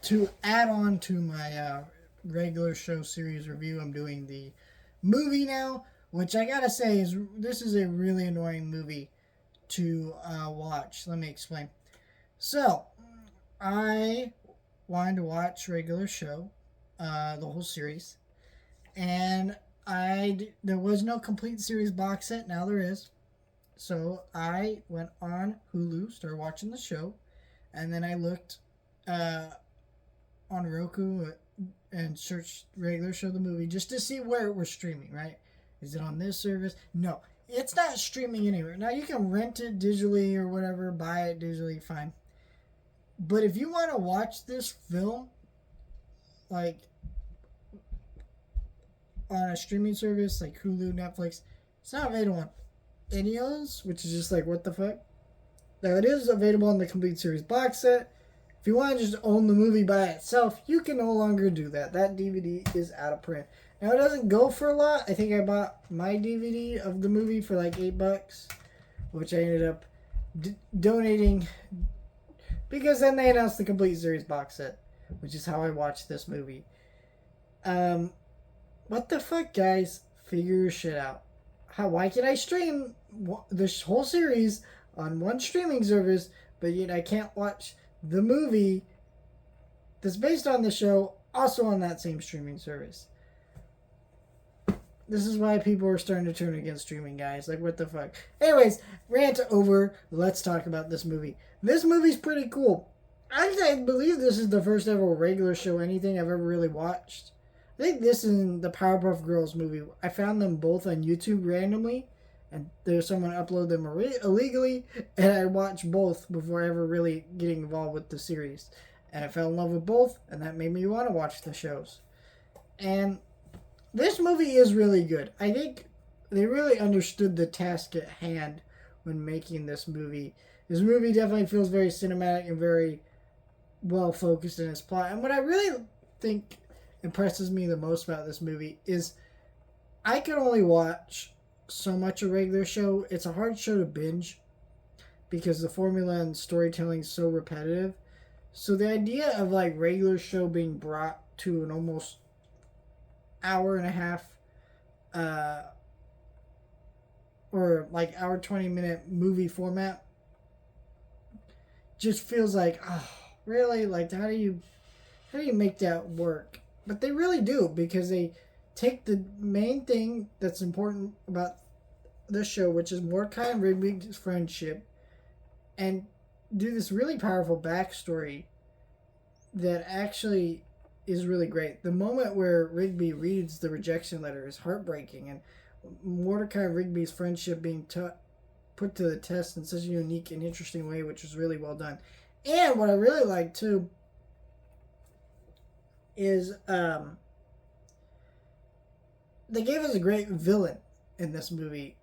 to add on to my regular show series review, I'm doing the movie now, which I gotta say is this is a really annoying movie to watch. Let me explain. So, I wanted to watch regular show, the whole series, and there was no complete series box set. Now there is. So I went on Hulu, started watching the show, and then I looked uh, on Roku and searched regular show the movie just to see where it was streaming. Right? Is it on this service? No, it's not streaming anywhere. Now you can rent it digitally or whatever, buy it digitally, fine. But if you want to watch this film, like on a streaming service like Hulu, Netflix, it's not available on any of those, which is just like, what the fuck? Now, it is available in the complete series box set. If you want to just own the movie by itself, you can no longer do that. That DVD is out of print. Now, it doesn't go for a lot. I think I bought my DVD of the movie for like $8, which I ended up donating because then they announced the complete series box set, which is how I watched this movie. What the fuck, guys? Figure your shit out. Why can I stream this whole series on one streaming service, but yet I can't watch the movie that's based on the show also on that same streaming service? This is why people are starting to turn against streaming, guys. Like, what the fuck? Anyways, rant over. Let's talk about this movie. This movie's pretty cool. I believe this is the first ever regular show anything I've ever really watched. I think this is the Powerpuff Girls movie. I found them both on YouTube randomly, and there's someone upload them illegally, and I watched both before ever really getting involved with the series. And I fell in love with both, and that made me want to watch the shows. And this movie is really good. I think they really understood the task at hand when making this movie. This movie definitely feels very cinematic and very well focused in its plot. And what I really think impresses me the most about this movie is I can only watch so much a regular show. It's a hard show to binge because the formula and storytelling is so repetitive. So the idea of like regular show being brought to an almost hour and a half or like hour 20-minute movie format just feels like, oh, really? Like, how do you make that work? But they really do, because they take the main thing that's important about the show, which is Mordecai and Rigby's friendship, and do this really powerful backstory that actually is really great. The moment where Rigby reads the rejection letter is heartbreaking, and Mordecai and Rigby's friendship being put to the test in such a unique and interesting way, which was really well done. And what I really like too is they gave us a great villain in this movie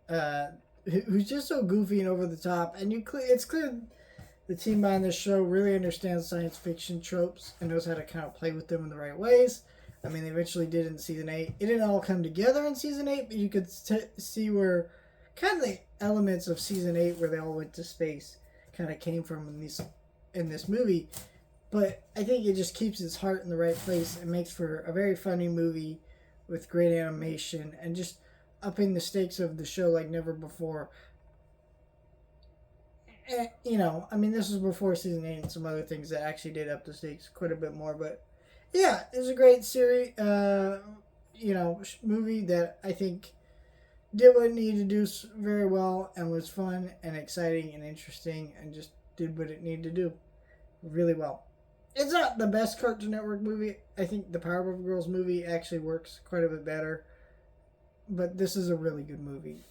who's just so goofy and over the top, and it's clear the team behind this show really understands science fiction tropes and knows how to kind of play with them in the right ways. I mean, they eventually did in season 8. It didn't all come together in season 8, but you could see where kind of the elements of season 8 where they all went to space kind of came from in this movie. But I think it just keeps its heart in the right place and makes for a very funny movie with great animation and just upping the stakes of the show like never before. And, I mean, this was before season 8 and some other things that actually did up the stakes quite a bit more. But yeah, it was a great series, movie that I think did what it needed to do very well and was fun and exciting and interesting and just did what it needed to do really well. It's not the best Cartoon Network movie. I think the Powerpuff Girls movie actually works quite a bit better. But this is a really good movie.